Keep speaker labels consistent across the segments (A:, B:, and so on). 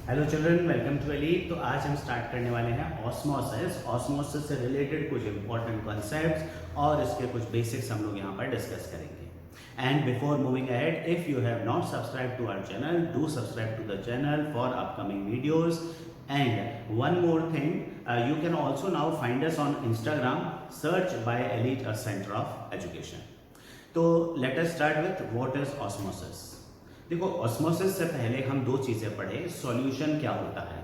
A: Hello children, welcome to एली। तो आज हम स्टार्ट करने वाले हैं ऑस्मोसिस। ऑस्मोसिस से रिलेटेड कुछ इंपॉर्टेंट कॉन्सेप्ट्स और इसके कुछ बेसिक्स हम लोग यहाँ पर डिस्कस करेंगे। And before moving ahead, if you have not subscribe to our channel, do subscribe to the channel for upcoming videos. And one more thing, you can also now find us on Instagram, search by Elite Center of Education. तो let us start with what is osmosis. देखो, osmosis से पहले हम दो चीजें पढ़े। Solution क्या होता है?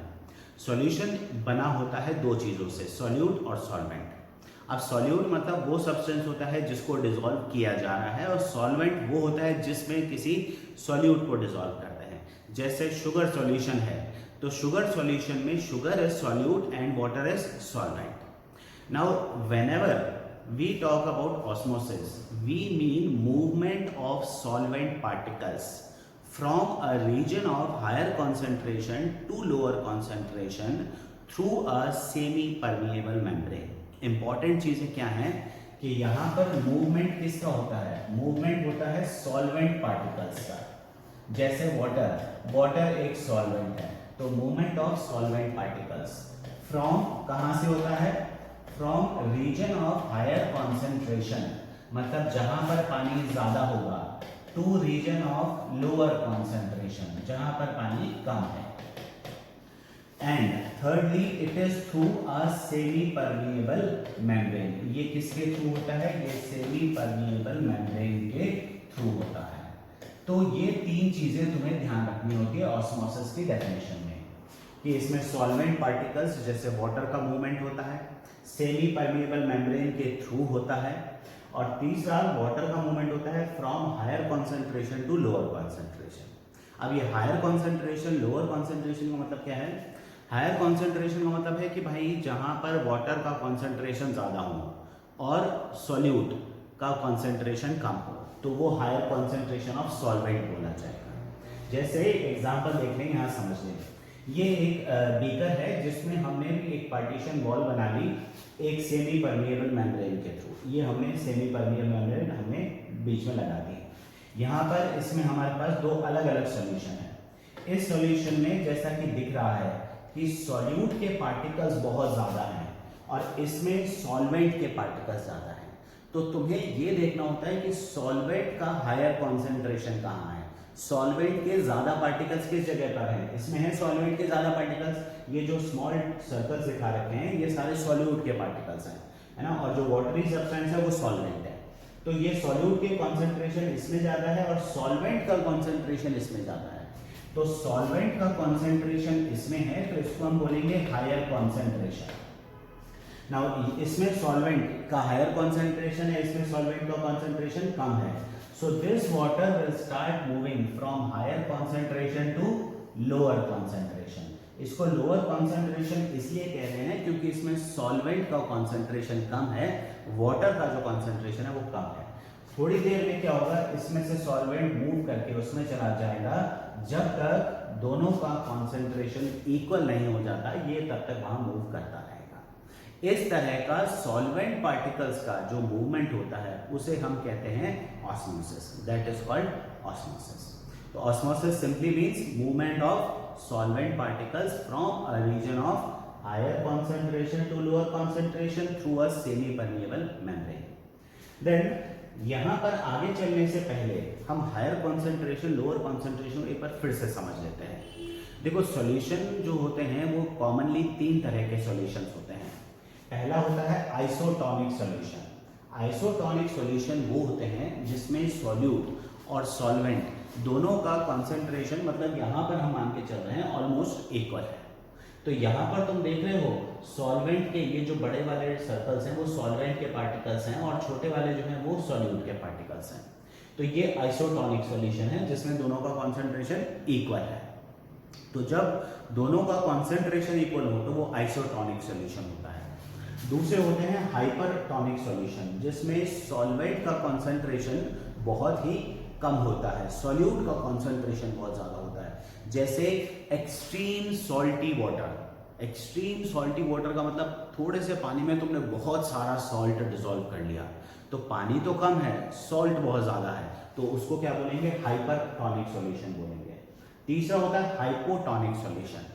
A: सॉल्यूशन बना होता है दो चीजों से, सॉल्यूट और सॉल्वेंट। अब सॉल्यूट मतलब वो सब्सटेंस होता है जिसको डिसॉल्व किया जा रहा है, और सॉल्वेंट वो होता है जिसमें किसी सॉल्यूट को डिसॉल्व करते हैं। जैसे शुगर सॉल्यूशन है, तो शुगर सॉल्यूशन में sugar is solute and water is solvent. Now whenever we talk about osmosis, we mean movement of solvent particles from a region of higher concentration to lower concentration through a semi permeable membrane. Important चीजें क्या हैं कि यहाँ पर movement किसका होता है? Movement होता है सॉल्वेंट पार्टिकल्स का। जैसे वाटर एक सॉल्वेंट है, तो movement of solvent particles from कहाँ से होता है? From region of higher concentration, मतलब जहां पर पानी ज्यादा होगा, to region of lower concentration, जहां पर पानी कम है। And thirdly, it is through a semi permeable membrane. ये किसके थ्रू होता है? ये सेमी परमिएबल मेम्ब्रेन के थ्रू होता है। तो ये तीन चीजें तुम्हें ध्यान रखनी होती है ऑस्मोसिस की डेफिनेशन में, कि इसमें सॉल्वेंट पार्टिकल्स जैसे वाटर का मूवमेंट होता है, सेमी परमिएबल मेम्ब्रेन के थ्रू होता है, और तीसरा वाटर का मूवमेंट होता है from higher concentration to lower concentration. अब ये हायर कॉन्सेंट्रेशन लोअर कॉन्सेंट्रेशन का मतलब क्या है? हायर कॉन्सेंट्रेशन का मतलब है कि भाई जहां पर वाटर का कॉन्सेंट्रेशन ज्यादा हो और सॉल्यूट का कॉन्सेंट्रेशन कम हो, तो वो हायर कॉन्सेंट्रेशन ऑफ सॉल्वेंट बोला जाएगा। जैसे एग्जाम्पल देख लें, यहाँ समझ लें। ये एक बीकर है जिसमें हमने भी एक पार्टीशन वॉल बना ली एक सेमी परमिएबल मेम्ब्रेन के थ्रू। ये हमने सेमी परमिएबल मेम्ब्रेन हमने बीच में लगा दी। यहाँ पर इसमें हमारे पास दो अलग अलग सॉल्यूशन है। इस सॉल्यूशन में जैसा कि दिख रहा है कि सॉल्यूट के पार्टिकल्स बहुत ज्यादा हैं और इसमें सॉल्वेंट के पार्टिकल्स ज्यादा हैं। तो तुम्हें ये देखना होता है कि सॉल्वेंट का हायर कॉन्सेंट्रेशन कहाँ है, सॉल्वेंट के ज्यादा पार्टिकल्स किस जगह पर हैं। इसमें है सॉल्वेंट के ज्यादा पार्टिकल्स, ये जो स्मॉल सर्कल्स दिखा रखे हैं ये सारे सॉल्यूट के पार्टिकल्स हैं, है ना, और जो वाटरी सब्सटेंस है वो सॉल्वेंट है। तो ये सॉल्यूट के कॉन्सेंट्रेशन इसमें ज्यादा है और सॉल्वेंट का कॉन्सेंट्रेशन इसमें ज्यादा है। तो सॉल्वेंट का कॉन्सेंट्रेशन इसमें है, तो इसको हम बोलेंगे हायर कॉन्सेंट्रेशन। नाउ इसमें सॉल्वेंट का हायर कॉन्सेंट्रेशन है, इसमें सॉल्वेंट का कॉन्सेंट्रेशन कम है। So this water will start moving from higher concentration to lower concentration. इसको lower concentration इसलिए कह रहे हैं क्योंकि इसमें solvent का concentration कम है, water का जो concentration है वो कम है। थोड़ी देर में क्या होगा, इसमें से solvent move करके उसमें चला जाएगा, जब तक दोनों का concentration equal नहीं हो जाता ये तब तक वहां move करता रहेगा। इस तरह का सॉल्वेंट पार्टिकल्स का जो मूवमेंट होता है उसे हम कहते हैं osmosis. That is called osmosis. तो osmosis simply means movement of solvent particles from a region of higher concentration to lower concentration through a semi permeable membrane. Then यहां पर आगे चलने से पहले हम हायर कॉन्सेंट्रेशन लोअर कॉन्सेंट्रेशन एक बार फिर से समझ लेते हैं। देखो, सॉल्यूशन जो होते हैं वो कॉमनली तीन तरह के सॉल्यूशंस होते हैं। पहला होता है आइसोटोनिक सॉल्यूशन। आइसोटोनिक सॉल्यूशन वो होते हैं जिसमें सॉल्यूट और सॉल्वेंट दोनों का कंसंट्रेशन, मतलब यहां पर हम मान के चल रहे हैं ऑलमोस्ट इक्वल है। तो यहां पर तुम देख रहे हो सॉल्वेंट के ये जो बड़े वाले सर्कल्स हैं वो सॉल्वेंट के पार्टिकल्स हैं और छोटे वाले जो हैं वो सॉल्यूट के पार्टिकल्स हैं। तो ये आइसोटोनिक सॉल्यूशन है जिसमें दोनों का कॉन्सेंट्रेशन इक्वल है। तो जब दोनों का कॉन्सेंट्रेशन इक्वल हो तो वो आइसोटोनिक सॉल्यूशन होता है। दूसरे होते हैं हाइपरटोनिक सॉल्यूशन, जिसमें सॉल्वेंट का कॉन्सेंट्रेशन बहुत ही कम होता है, सॉल्यूट का कॉन्सेंट्रेशन बहुत ज्यादा होता है। जैसे extreme salty water. Extreme salty water का मतलब थोड़े से पानी में तुमने बहुत सारा सॉल्ट डिसॉल्व कर लिया, तो पानी तो कम है, सॉल्ट बहुत ज्यादा है, तो उसको क्या बोलेंगे? हाइपरटोनिक सॉल्यूशन बोलेंगे। तीसरा होता है हाइपोटोनिक सॉल्यूशन।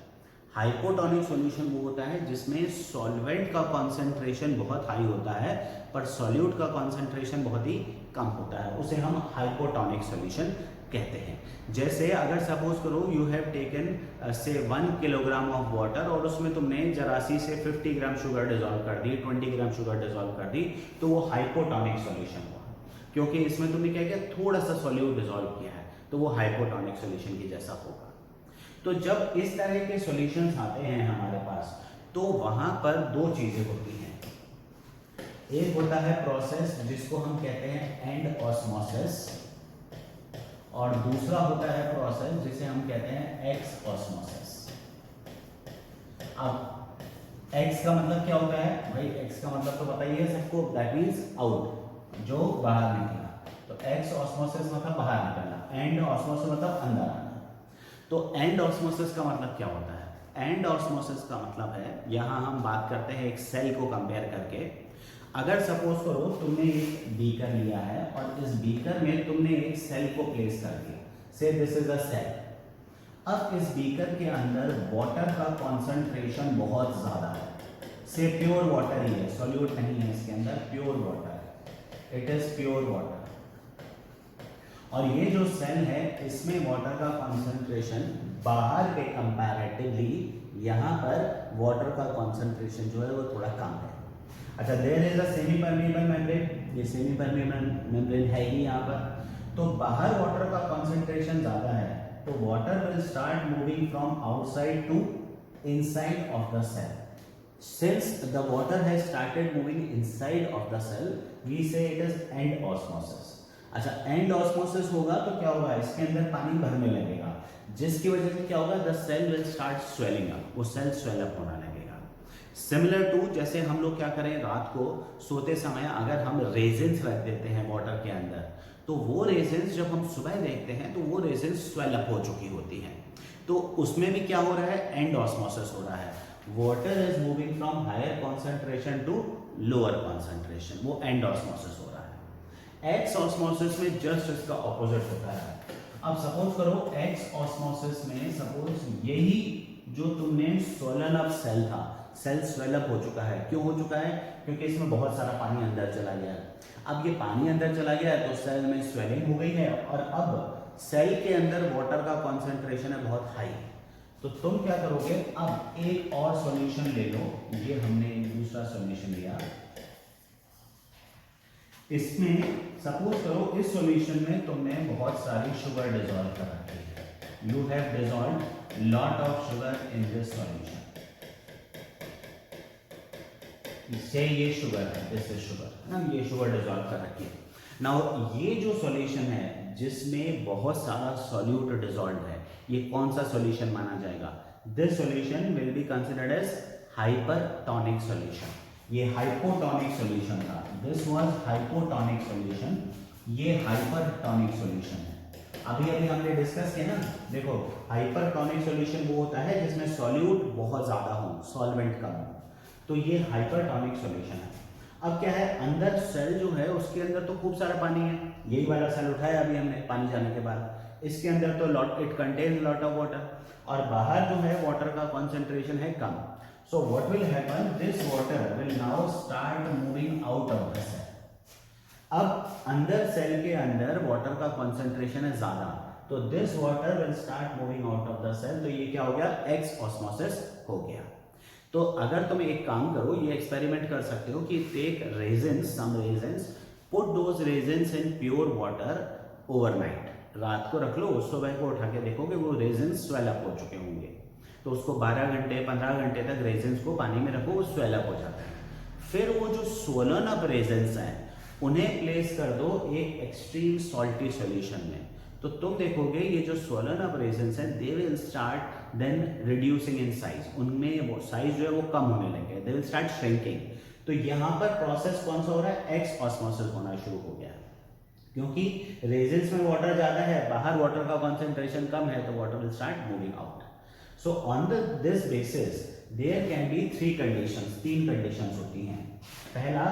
A: हाइपोटोनिक सॉल्यूशन वो होता है जिसमें सॉल्वेंट का कॉन्सेंट्रेशन बहुत हाई होता है पर सॉल्यूट का कॉन्सेंट्रेशन बहुत ही कम होता है, उसे हम हाइपोटोनिक सॉल्यूशन कहते हैं। जैसे अगर सपोज करो यू हैव टेकन से 1 किलोग्राम ऑफ वाटर और उसमें तुमने जरासी से 50 ग्राम शुगर डिजोल्व कर दी, 20 ग्राम शुगर डिजोल्व कर दी, तो वो हाइपोटोनिक सॉल्यूशन हुआ, क्योंकि इसमें तुमने क्या किया, थोड़ा सा सॉल्यूट डिजोल्व किया है, तो वो हाइपोटोनिक सॉल्यूशन के जैसा होगा। तो जब इस तरह के सॉल्यूशंस आते हैं हमारे पास, तो वहां पर दो चीजें होती हैं। एक होता है प्रोसेस जिसको हम कहते हैं एंड ऑस्मोसिस, और दूसरा होता है प्रोसेस जिसे हम कहते हैं एक्स ऑस्मोसिस। अब एक्स का मतलब क्या होता है भाई, एक्स का मतलब तो पता ही है सबको, दैट मींस आउट, जो बाहर निकला। तो एक्स ऑस्मोसिस मतलब बाहर निकलना, एंड ऑस्मोसिस मतलब अंदर आना। तो एंड ऑस्मोसिस का मतलब क्या होता है? एंड ऑस्मोसिस का मतलब है, यहां हम बात करते हैं एक सेल को कंपेयर करके। अगर सपोज करो तुमने एक बीकर लिया है और इस बीकर में तुमने एक सेल को प्लेस कर दिया, से दिस इज अ सेल। अब इस बीकर के अंदर वाटर का कॉन्सेंट्रेशन बहुत ज्यादा है, से प्योर वाटर ही है, सॉल्यूट नहीं है इसके अंदर, pure water, it is pure water. और ये जो सेल है इसमें वाटर का कॉन्सेंट्रेशन बाहर के कंपैरेटिवली यहाँ पर वाटर का कॉन्सेंट्रेशन जो है वो थोड़ा कम है। अच्छा, there is a semi permeable membrane, ये सेमी परमेबल मेम्ब्रेन है ही यहाँ पर। तो बाहर वाटर का कॉन्सेंट्रेशन ज्यादा है, तो water will start moving from outside to inside of the cell. Since the water has started moving inside of the cell, we say it is end osmosis. अच्छा, एंड ऑस्मोसिस होगा तो क्या होगा, इसके अंदर पानी भरने लगेगा, जिसकी वजह से क्या होगा, the cell will start swelling up, वो सेल स्वेल अप होने लगेगा। सिमिलर टू जैसे हम लोग क्या करें, रात को सोते समय अगर हम रेजिन्स रख देते हैं वाटर के अंदर, तो वो रेजिन्स जब हम सुबह देखते हैं तो वो रेजिन्स स्वेल अप हो चुकी होती हैं। तो उसमें भी क्या हो रहा है, एंड ऑस्मोसिस हो रहा है। Water is moving from higher concentration to lower concentration, वो एंड ऑस्मोसिस हो रहा है। एक्स ऑस्मोसिस में जस्ट इसका ऑपोजिट होता है। अब सपोज करो एक्स ऑस्मोसिस में सपोज यही जो तुमने स्वोलन अप सेल था, सेल स्वेल अप हो चुका है। क्यों हो चुका है? क्योंकि इसमें बहुत सारा पानी अंदर चला गया है। अब ये पानी अंदर चला गया है तो सेल में स्वेलिंग हो गई है, और अब सेल के अंदर वाटर का कॉन्सेंट्रेशन है बहुत हाई। तो तुम क्या करोगे, अब एक और सॉल्यूशन ले लो, ये हमने दूसरा सॉल्यूशन लिया, इसमें सपोज करो इस सॉल्यूशन में तुमने बहुत सारी शुगर डिसॉल्व कर रखी है, you have dissolved lot of sugar in this solution. इससे ये शुगर है, दिस इज शुगर ना, ये शुगर डिसॉल्व कर रखी है। नाउ ये जो सॉल्यूशन है जिसमें बहुत सारा सॉल्यूट डिसॉल्व है, ये कौन सा सॉल्यूशन माना जाएगा? This solution will be considered as hypertonic solution. ये हाइपोटोनिक सॉल्यूशन था, दिस वाज हाइपोटोनिक सॉल्यूशन, ये हाइपरटोनिक सॉल्यूशन है। अभी हमने डिस्कस किया ना, देखो हाइपरटोनिक सॉल्यूशन वो होता है जिसमें सॉल्यूट बहुत ज्यादा हो, सॉल्वेंट कम हो, तो ये हाइपरटोनिक सॉल्यूशन है। अब क्या है, अंदर सेल जो है उसके अंदर तो खूब सारा पानी है, यही वाला सेल उठाया अभी हमने पानी जाने के बाद, इसके अंदर तो lot, it contains lot of water, और बाहर जो है वाटर का कॉन्सेंट्रेशन है कम। So what will happen? This water will now start moving out of the cell. अब अंदर सेल के अंदर वाटर का कॉन्सेंट्रेशन है ज्यादा, तो this water will start moving out of the cell, तो ये क्या हो गया, एक्स ऑस्मोसिस हो गया। तो अगर तुम एक काम करो, ये एक्सपेरिमेंट कर सकते हो कि take resins, some resins, put those resins in pure water overnight, रात को रख लो, सुबह को उठा के देखोगे वो रेजिन्स स्वेल अप हो चुके होंगे। तो उसको 12 घंटे 15 घंटे तक रेजिन्स को पानी में रखो, वो स्वेल अप हो जाता है। फिर वो जो स्वोलन अप रेजिन्स हैं उन्हें प्लेस कर दो एक एक्सट्रीम सॉल्टी सॉल्यूशन में, तो तुम देखोगे ये जो स्वोलन अप रेजिन्स हैं they will start then reducing in size, उनमें वो साइज जो है वो कम होने लगे, दे विल स्टार्ट श्रिंकिंग। तो यहाँ पर प्रोसेस कौन सा हो रहा है, एक्स ऑस्मोसिस होना शुरू हो गया, क्योंकि रेजिन्स में वाटर ज्यादा है, बाहर वाटर का कॉन्सेंट्रेशन कम है, तो water will start moving out. So on this basis there can be 3 conditions, 3 conditions होती हैं। पहला,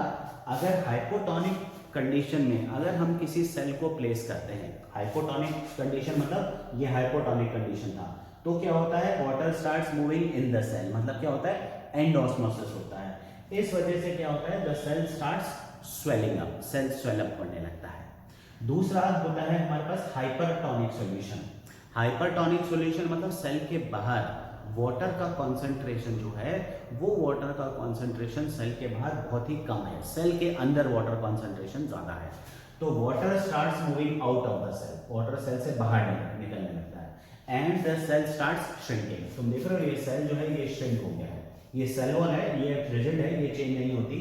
A: अगर हाइपोटोनिक कंडीशन में अगर हम किसी सेल को प्लेस करते हैं, हाइपोटोनिक कंडीशन मतलब ये हाइपोटोनिक कंडीशन था, तो क्या होता है, water starts moving in the cell, मतलब क्या होता है, एंड ऑस्मोसिस होता है। इस वजह से क्या होता है, the cell starts swelling up, cell swell up करने लगता है। दूसरा होता है हमारे पास हाइपरटोनिक सॉल्यूशन। हाइपरटोनिक सॉल्यूशन मतलब सेल के बाहर वाटर का कॉन्सेंट्रेशन जो है, वो वाटर का कॉन्सेंट्रेशन सेल के बाहर बहुत ही कम है, सेल के अंदर वाटर कॉन्सेंट्रेशन ज्यादा है। तो water starts moving out of the cell, water cell से बाहर निकलने लगता है, and the cell starts shrinking. तुम देख रहे हो ये सेल जो है ये श्रिंक हो गया है, ये सेल वॉल है, ये रिजिड है, ये चेंज नहीं होती।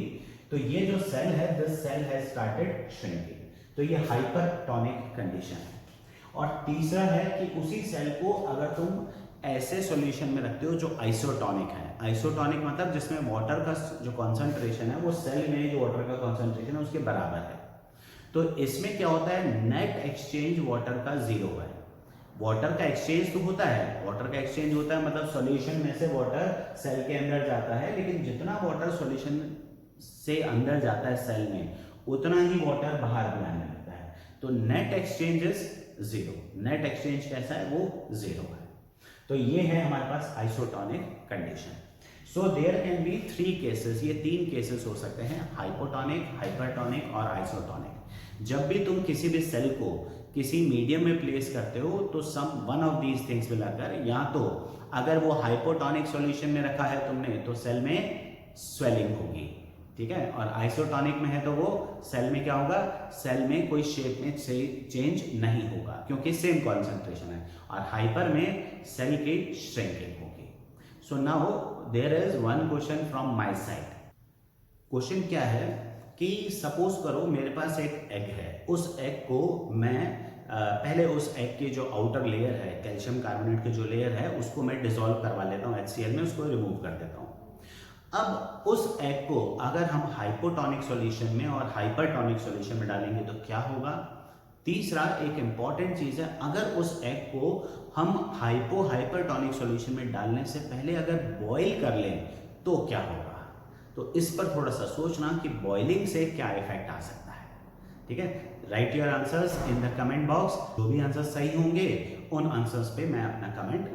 A: तो ये जो सेल है, this cell has started shrinking, तो ये हाइपरटोनिक कंडीशन है। और तीसरा है कि उसी सेल को अगर तुम ऐसे सॉल्यूशन में रखते हो जो आइसोटोनिक है, आइसोटोनिक मतलब जिसमें वाटर का जो कॉन्सेंट्रेशन है वो सेल में जो वाटर का कॉन्सेंट्रेशन है उसके बराबर है, तो इसमें क्या होता है, नेट एक्सचेंज वाटर का जीरो है। वाटर का एक्सचेंज तो होता है, वाटर का एक्सचेंज होता है मतलब सॉल्यूशन में से वाटर सेल के अंदर जाता है, लेकिन जितना वाटर सॉल्यूशन से अंदर जाता है सेल में, उतना ही वाटर बाहर भी आने लगता है। तो net exchange is zero, net exchange कैसा है, वो जीरो है। तो ये है हमारे पास isotonic condition. So there can be 3 cases, ये 3 केसेस हो सकते हैं, हाइपोटोनिक, हाइपरटोनिक और आइसोटोनिक। जब भी तुम किसी भी सेल को किसी मीडियम में प्लेस करते हो तो some one of these things will occur, या तो अगर वो हाइपोटोनिक सॉल्यूशन में रखा है तुमने तो सेल में स्वेलिंग होगी, ठीक है, और आइसोटोनिक में है तो वो सेल में क्या होगा, सेल में कोई शेप में चेंज नहीं होगा क्योंकि सेम कॉन्सेंट्रेशन है, और हाइपर में सेल की श्रिंकिंग होगी। So now there is one question from my side. Question क्या है कि सपोज करो मेरे पास एक एग है, उस एग को मैं पहले उस एग की जो आउटर लेयर है, कैल्शियम कार्बोनेट की जो लेयर है, उसको मैं डिसॉल्व करवा लेता हूँ HCl में, उसको रिमूव कर देता हूँ। अब उस एग को अगर हम हाइपोटोनिक सॉल्यूशन में और हाइपरटोनिक सॉल्यूशन में डालेंगे तो क्या होगा। तीसरा एक इंपॉर्टेंट चीज है, अगर उस एग को हम हाइपरटोनिक सॉल्यूशन में डालने से पहले अगर बॉईल कर लें तो क्या होगा। तो इस पर थोड़ा सा सोचना कि बॉइलिंग से क्या इफेक्ट आ सकता है, ठीक है। Right your answers in the comment box, जो भी आंसर सही होंगे उन आंसर्स पे मैं अपना कमेंट